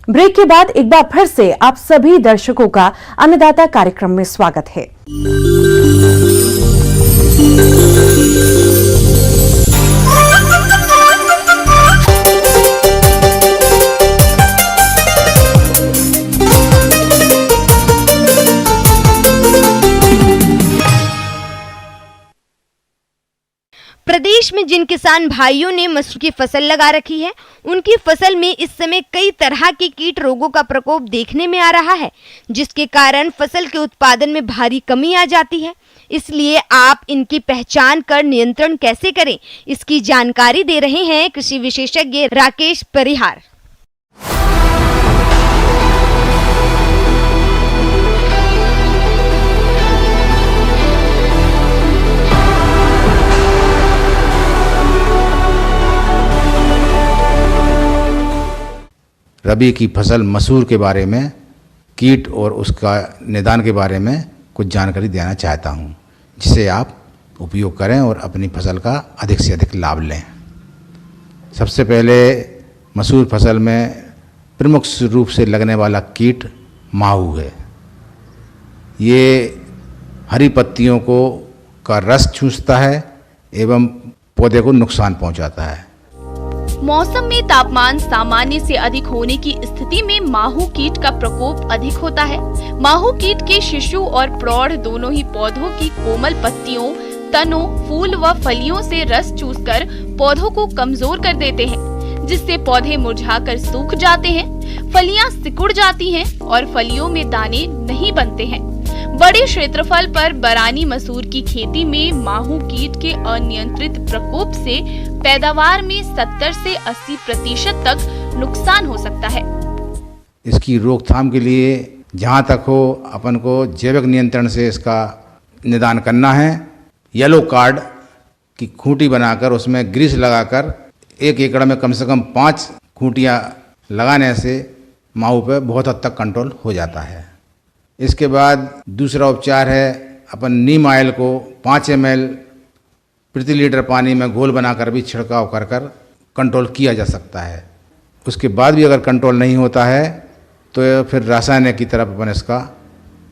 Break के बाद एक बार फिर से आप सभी दर्शकों का अन्नदाता कार्यक्रम में स्वागत है। प्रदेश में जिन किसान भाइयों ने मसूर की फसल लगा रखी है, उनकी फसल में इस समय कई तरह के कीट रोगों का प्रकोप देखने में आ रहा है, जिसके कारण फसल के उत्पादन में भारी कमी आ जाती है। इसलिए आप इनकी पहचान कर नियंत्रण कैसे करें, इसकी जानकारी दे रहे हैं कृषि विशेषज्ञ राकेश परिहार। रबी की फसल मसूर के बारे में कीट और उसका निदान के बारे में कुछ जानकारी देना चाहता हूं, जिसे आप उपयोग करें और अपनी फसल का अधिक से अधिक लाभ लें। सबसे पहले मसूर फसल में प्रमुख रूप से लगने वाला कीट माहू है। ये हरी पत्तियों का रस चूसता है एवं पौधे को नुकसान पहुंचाता है। मौसम में तापमान सामान्य से अधिक होने की स्थिति में माहू कीट का प्रकोप अधिक होता है। माहू कीट के शिशु और प्रौढ़ दोनों ही पौधों की कोमल पत्तियों, तनों, फूल व फलियों से रस चूसकर पौधों को कमजोर कर देते हैं, जिससे पौधे मुरझाकर सूख जाते हैं, फलियां सिकुड़ जाती हैं और फलियों में दाने नहीं बनते हैं। बड़े क्षेत्रफल पर बरानी मसूर की खेती में माहू कीट के अनियंत्रित प्रकोप से पैदावार में 70 से 80% तक नुकसान हो सकता है। इसकी रोकथाम के लिए जहाँ तक हो अपन को जैविक नियंत्रण से इसका निदान करना है। येलो कार्ड की खूंटी बनाकर उसमें ग्रीस लगाकर 1 एकड़ में कम से कम 5 खूंटियाँ लगाने से माहू पे बहुत हद तक कंट्रोल हो जाता है। इसके बाद दूसरा उपचार है, अपन नीम ऑयल को 5 ml प्रति लीटर पानी में घोल बनाकर भी छिड़काव कर कंट्रोल किया जा सकता है। उसके बाद भी अगर कंट्रोल नहीं होता है तो फिर रासायनिक की तरफ अपन इसका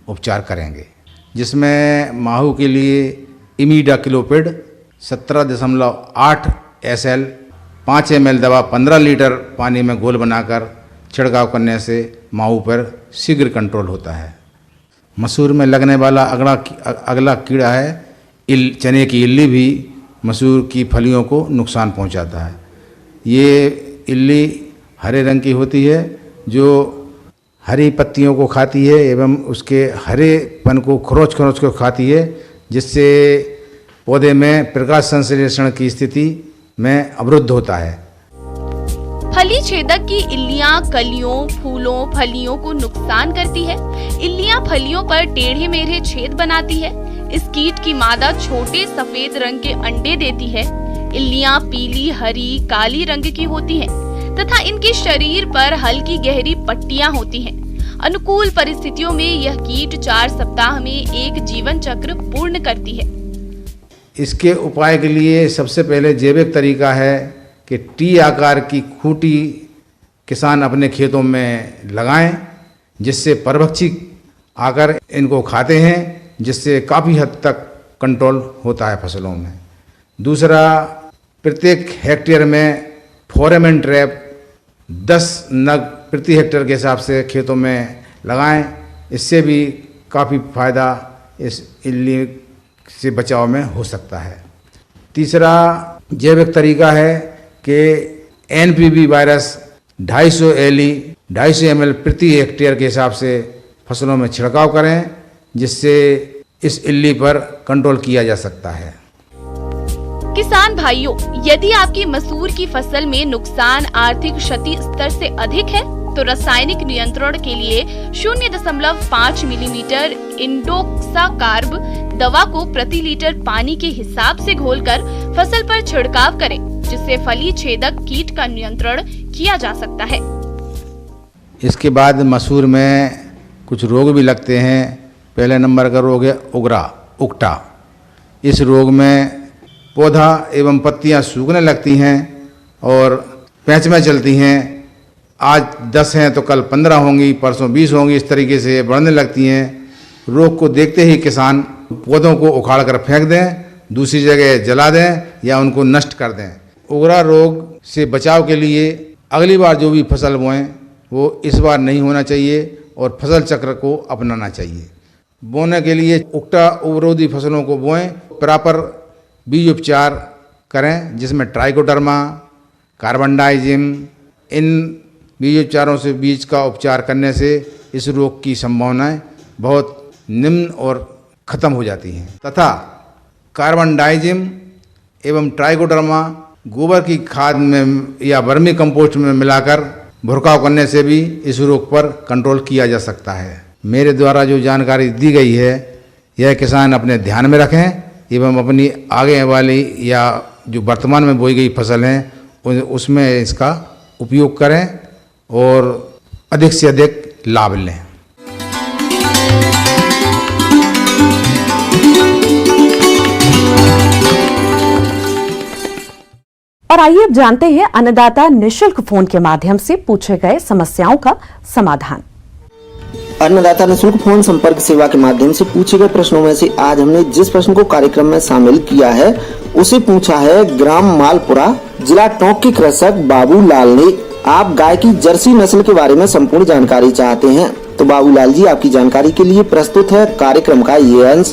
उपचार करेंगे, जिसमें माहू के लिए इमीडाक्लोपिड 17.8 SL 5 ml दवा 15 लीटर पानी में घोल बनाकर छिड़काव करने से माहू पर शीघ्र कंट्रोल होता है। मसूर में लगने वाला अगला कीड़ा है चने की इल्ली, भी मसूर की फलियों को नुकसान पहुंचाता है। ये इल्ली हरे रंग की होती है, जो हरी पत्तियों को खाती है एवं उसके हरेपन को खरोच को खाती है, जिससे पौधे में प्रकाश संश्लेषण की स्थिति में अवरुद्ध होता है। फली छेदक की इल्लियां कलियों, फूलों, फलियों को नुकसान करती है। इल्लियां फलियों पर टेढ़े मेढ़े छेद बनाती है। इस कीट की मादा छोटे सफेद रंग के अंडे देती है। इल्लियां पीली, हरी, काली रंग की होती हैं तथा इनके शरीर पर हल्की गहरी पट्टियां होती हैं। अनुकूल परिस्थितियों में यह कीट 4 सप्ताह में एक जीवन चक्र पूर्ण करती है। इसके उपाय के लिए सबसे पहले जैविक तरीका है कि टी आकार की खूंटी किसान अपने खेतों में लगाएं, जिससे परभक्षी आकर इनको खाते हैं, जिससे काफ़ी हद तक कंट्रोल होता है फसलों में। दूसरा, प्रत्येक हेक्टेयर में फोरेमन ट्रैप 10 नग प्रति हेक्टेयर के हिसाब से खेतों में लगाएं। इससे भी काफ़ी फायदा इस इल्ली से बचाव में हो सकता है। तीसरा जैविक तरीका है कि NPV वायरस 250 LE 250 ml प्रति हेक्टेयर के हिसाब से फसलों में छिड़काव करें, जिससे इस इल्ली पर कंट्रोल किया जा सकता है। किसान भाइयों, यदि आपकी मसूर की फसल में नुकसान आर्थिक क्षति स्तर से अधिक है तो रासायनिक नियंत्रण के लिए 0.5 मिलीमीटर इंडोक्साकार्ब दवा को प्रति लीटर पानी के हिसाब से घोलकर फसल पर छिड़काव करें, जिससे फली छेदक कीट का नियंत्रण किया जा सकता है। इसके बाद मसूर में कुछ रोग भी लगते हैं। पहले नंबर का रोग है उगटा। इस रोग में पौधा एवं पत्तियां सूखने लगती हैं और पैंच में चलती हैं आज 10 हैं तो कल 15 होंगी, परसों 20 होंगी, इस तरीके से बढ़ने लगती हैं। रोग को देखते ही किसान पौधों को उखाड़ कर फेंक दें, दूसरी जगह जला दें या उनको नष्ट कर दें। उगरा रोग से बचाव के लिए अगली बार जो भी फसल बोएं वो इस बार नहीं होना चाहिए और फसल चक्र को अपनाना चाहिए। बोने के लिए उगटा अवरोधी फसलों को बोएं, प्रॉपर बीज उपचार करें जिसमें ट्राइकोडर्मा, कार्बनडाइजिम, इन बीज उपचारों से बीज का उपचार करने से इस रोग की संभावनाएं बहुत निम्न और ख़त्म हो जाती हैं। तथा कार्बनडाइजिम एवं ट्राइकोडर्मा गोबर की खाद में या वर्मी कंपोस्ट में मिलाकर भुरकाव करने से भी इस रोग पर कंट्रोल किया जा सकता है। मेरे द्वारा जो जानकारी दी गई है यह किसान अपने ध्यान में रखें एवं अपनी आगे वाली या जो वर्तमान में बोई गई फसल हैं उसमें इसका उपयोग करें और अधिक से अधिक लाभ लें। और आइए अब जानते हैं अन्नदाता निशुल्क फोन के माध्यम से पूछे गए समस्याओं का समाधान। अन्नदाता निशुल्क फोन संपर्क सेवा के माध्यम से पूछे गए प्रश्नों में से आज हमने जिस प्रश्न को कार्यक्रम में शामिल किया है उसे पूछा है ग्राम मालपुरा, जिला टोंक के कृषक बाबूलाल ने। आप गाय की जर्सी नस्ल के बारे में संपूर्ण जानकारी चाहते हैं तो बाबूलाल जी आपकी जानकारी के लिए प्रस्तुत है कार्यक्रम का ये अंश।